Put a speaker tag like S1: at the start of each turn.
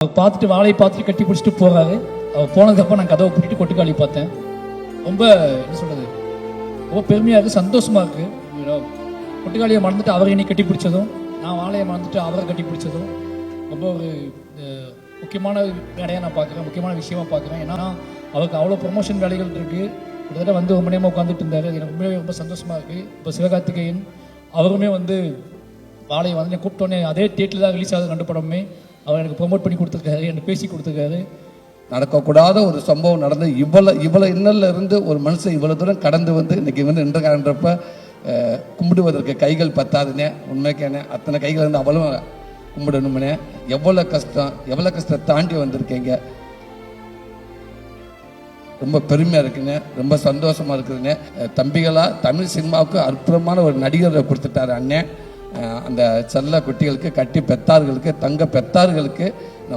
S1: அவர் பார்த்துட்டு வாழையை பார்த்துட்டு கட்டி பிடிச்சிட்டு போகிறாரு. அவர் போனதுக்கப்புறம் நான் கதவை பூட்டிட்டு கொட்டுக்காளி பார்த்தேன். ரொம்ப என்ன சொல்கிறது, ரொம்ப பெருமையாக இருக்குது, சந்தோஷமாக இருக்குது. கொட்டுக்காளியை மறந்துட்டு அவரை என்னை கட்டி பிடிச்சதும், நான் வாழையை மறந்துட்டு அவரை கட்டி பிடிச்சதும் ரொம்ப ஒரு முக்கியமான வேலையாக நான் பார்க்குறேன், முக்கியமான விஷயமா பார்க்குறேன். ஏன்னா அவருக்கு அவ்வளோ ப்ரொமோஷன் வேலைகள் இருக்குது. கிட்டத்தட்ட வந்து ரொம்ப நேரமாக உட்காந்துட்டு இருந்தார். எனக்கு உண்மையிலே ரொம்ப சந்தோஷமாக இருக்குது. இப்போ சிவகார்த்திகேயன் அவருமே வந்து வாழையை வந்து கூப்பிட்டோன்னே அதே தேட்டில் தான் ரிலீஸ் ஆகுது 2 படமே. அவர் எனக்கு ப்ரொமோட் பண்ணி கொடுத்துருக்காரு, எனக்கு பேசி கொடுத்துருக்காரு.
S2: நடக்கக்கூடாத ஒரு சம்பவம் நடந்து இவ்வளோ இன்னல்ல இருந்து ஒரு மனுஷன் இவ்வளோ தூரம் கடந்து வந்து இன்னைக்கு வந்து நின்றுக்கான்றப்ப கும்பிடுவதற்கு கைகள் பத்தாதுனே. உண்மைக்கானே அத்தனை கைகள் இருந்து அவளும் கும்பிடணும்னே. எவ்வளோ கஷ்டம் தாண்டி வந்திருக்கீங்க. ரொம்ப பெருமையாக இருக்குங்க, ரொம்ப சந்தோஷமாக இருக்குதுங்க. தம்பிகளாக தமிழ் சினிமாவுக்கு அற்புதமான ஒரு நடிகரை கொடுத்துட்டாரு அண்ணன். அந்த செல்ல குட்டிகளுக்கு, கட்டி பெத்தார்களுக்கு, தங்க பெத்தார்களுக்கு